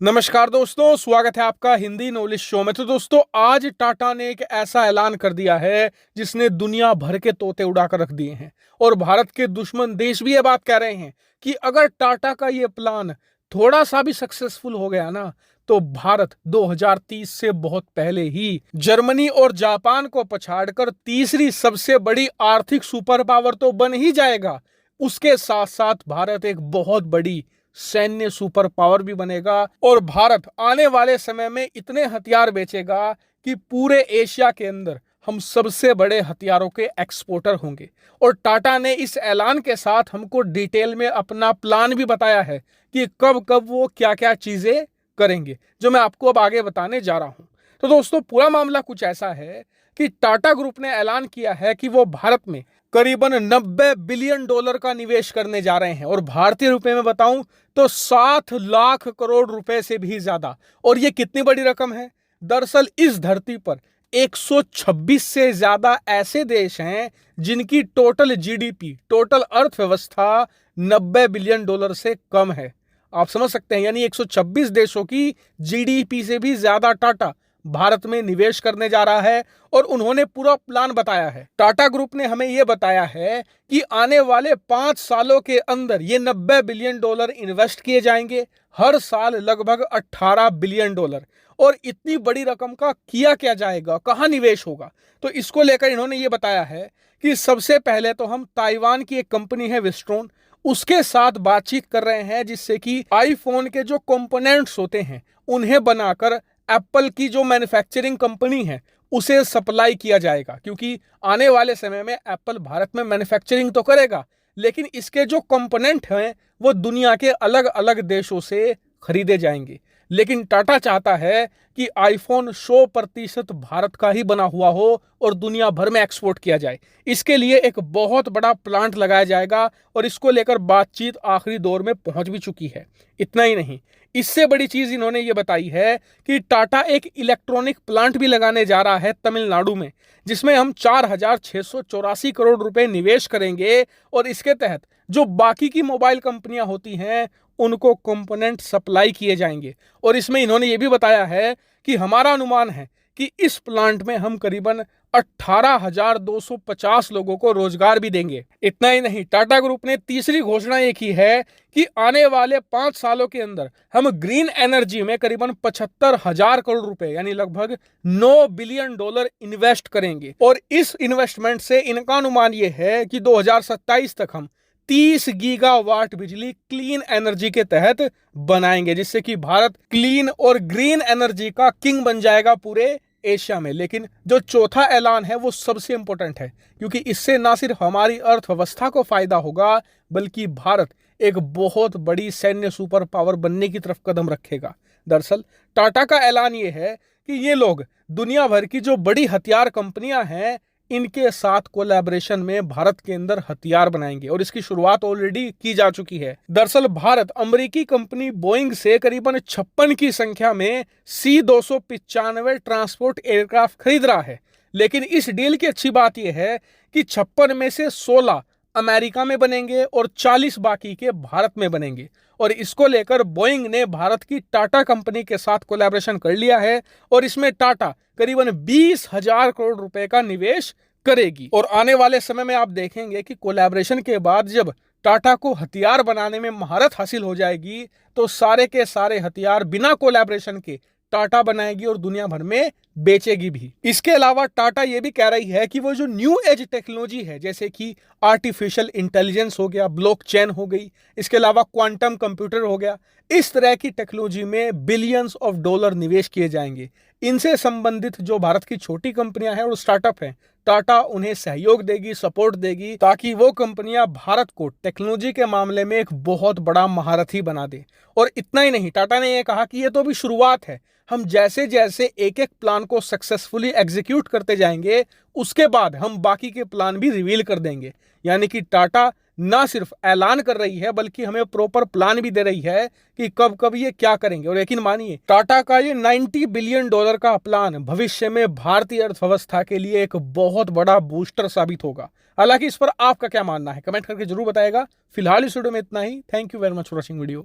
नमस्कार दोस्तों, स्वागत है आपका हिंदी नॉलेज शो में। तो दोस्तों, आज टाटा ने एक ऐसा ऐलान कर दिया है जिसने दुनिया भर के तोते उड़ाकर रख दिए हैं। और भारत के दुश्मन देश भी ये बात कह रहे हैं कि अगर टाटा का ये प्लान थोड़ा सा भी सक्सेसफुल हो गया ना, तो भारत 2030 से बहुत पहले ही जर्मनी और जापान को पछाड़कर तीसरी सबसे बड़ी आर्थिक सुपर पावर तो बन ही जाएगा। उसके साथ साथ भारत एक बहुत बड़ी सैन्य सुपर पावर भी बनेगा और भारत आने वाले समय में इतने हथियार बेचेगा कि पूरे एशिया के अंदर हम सबसे बड़े हथियारों के एक्सपोर्टर होंगे। और टाटा ने इस ऐलान के साथ हमको डिटेल में अपना प्लान भी बताया है कि कब कब वो क्या क्या चीजें करेंगे, जो मैं आपको अब आगे बताने जा रहा हूं। तो दोस्तों, पूरा मामला कुछ ऐसा है कि टाटा ग्रुप ने ऐलान किया है कि वो भारत में करीबन 90 बिलियन डॉलर का निवेश करने जा रहे हैं। और भारतीय रुपए में बताऊं तो 7 लाख करोड़ रुपए से भी ज्यादा। और ये कितनी बड़ी रकम है? दरअसल इस धरती पर 126 से ज्यादा ऐसे देश हैं जिनकी टोटल जीडीपी, टोटल अर्थव्यवस्था 90 बिलियन डॉलर से कम है। आप समझ सकते हैं, यानी 126 देशों की जीडीपी से भी ज्यादा टाटा भारत में निवेश करने जा रहा है। और उन्होंने पूरा प्लान बताया है। टाटा ग्रुप ने हमें यह बताया है कि आने वाले 5 सालों के अंदर ये 90 बिलियन डॉलर इन्वेस्ट किए जाएंगे, हर साल लगभग 18 बिलियन डॉलर। और इतनी बड़ी रकम का किया क्या जाएगा, कहां निवेश होगा? तो इसको लेकर इन्होंने ये बताया है कि सबसे पहले तो हम ताइवान की एक कंपनी है विस्ट्रोन, उसके साथ बातचीत कर रहे हैं, जिससे कि आईफोन के जो कंपोनेंट्स होते हैं उन्हें बनाकर एप्पल की जो मैन्युफैक्चरिंग कंपनी है उसे सप्लाई किया जाएगा। क्योंकि आने वाले समय में एप्पल भारत में मैन्युफैक्चरिंग तो करेगा, लेकिन इसके जो कंपोनेंट हैं वो दुनिया के अलग अलग देशों से खरीदे जाएंगे। लेकिन टाटा चाहता है कि आईफोन 100% भारत का ही बना हुआ हो और दुनिया भर में एक्सपोर्ट किया जाए। इसके लिए एक बहुत बड़ा प्लांट लगाया जाएगा और इसको लेकर बातचीत आखिरी दौर में पहुंच भी चुकी है। इतना ही नहीं, इससे बड़ी चीज इन्होंने ये बताई है कि टाटा एक इलेक्ट्रॉनिक प्लांट भी लगाने जा रहा है तमिलनाडु में, जिसमें हम 4,684 करोड़ रुपए निवेश करेंगे। और इसके तहत जो बाकी की मोबाइल कंपनियां होती हैं उनको कंपोनेंट सप्लाई किए जाएंगे। और इसमें इन्होंने ये भी बताया है कि हमारा अनुमान है कि इस प्लांट में हम करीबन 18,250 लोगों को रोजगार भी देंगे। इतना ही नहीं, टाटा ग्रुप ने तीसरी घोषणा ये की है कि आने वाले 5 सालों के अंदर हम ग्रीन एनर्जी में करीबन 75,000 करोड़ रुपए यानी लगभग 9 बिलियन डॉलर इन्वेस्ट करेंगे। और इस इन्वेस्टमेंट से इनका अनुमान ये है कि 2027 तक हम 30 गीगावाट बिजली क्लीन एनर्जी के तहत बनाएंगे, जिससे कि भारत क्लीन और ग्रीन एनर्जी का किंग बन जाएगा पूरे एशिया में। लेकिन जो चौथा ऐलान है वो सबसे इंपॉर्टेंट है, क्योंकि इससे ना सिर्फ हमारी अर्थव्यवस्था को फायदा होगा, बल्कि भारत एक बहुत बड़ी सैन्य सुपर पावर बनने की तरफ कदम रखेगा। दरअसल टाटा का ऐलान ये है कि ये लोग दुनिया भर की जो बड़ी हथियार कंपनियां हैं इनके साथ कोलैबोरेशन में भारत के अंदर हथियार बनाएंगे। और इसकी शुरुआत ऑलरेडी की जा चुकी है। दरअसल भारत अमेरिकी कंपनी बोइंग से करीबन 56 की संख्या में C-295 ट्रांसपोर्ट एयरक्राफ्ट खरीद रहा है। लेकिन इस डील की अच्छी बात यह है कि 56 में से 16 अमेरिका में बनेंगे और 40 बाकी के भारत में बनेंगे। और इसको लेकर बोइंग ने भारत की टाटा कंपनी के साथ कोलैबोरेशन कर लिया है और इसमें टाटा करीबन 20,000 करोड़ रुपए का निवेश करेगी। और आने वाले समय में आप देखेंगे कि कोलैबोरेशन के बाद जब टाटा को हथियार बनाने में महारत हासिल हो जाएगी तो सारे के सारे हथियार बिना कोलैबोरेशन के टाटा बनाएगी और दुनिया भर में बेचेगी भी। इसके अलावा टाटा ये भी कह रही है कि वो जो न्यू एज टेक्नोलॉजी है, जैसे कि आर्टिफिशियल इंटेलिजेंस हो गया, ब्लॉकचेन हो गई, इसके अलावा क्वांटम कंप्यूटर हो गया, इस तरह की टेक्नोलॉजी में बिलियंस ऑफ डॉलर निवेश किए जाएंगे। इनसे संबंधित जो भारत की छोटी कंपनियां हैं और स्टार्टअप हैं, टाटा उन्हें सहयोग देगी, सपोर्ट देगी, ताकि वो कंपनियां भारत को टेक्नोलॉजी के मामले में एक बहुत बड़ा महारथी बना दे। और इतना ही नहीं, टाटा ने यह कहा कि ये तो अभी शुरुआत है, हम जैसे जैसे एक एक प्लान को सक्सेसफुली एग्जीक्यूट करते जाएंगे उसके बाद हम बाकी के प्लान भी रिवील कर देंगे। यानी कि टाटा ना सिर्फ ऐलान कर रही है बल्कि हमें प्रॉपर प्लान भी दे रही है कि कब कब ये क्या करेंगे। और यकीन मानिए, टाटा का ये 90 बिलियन डॉलर का प्लान भविष्य में भारतीय अर्थव्यवस्था के लिए एक बहुत बड़ा बूस्टर साबित होगा। हालांकि इस पर आपका क्या मानना है, कमेंट करके जरूर बताएगा। फिलहाल इस वीडियो में इतना ही। Thank you very much for watching video.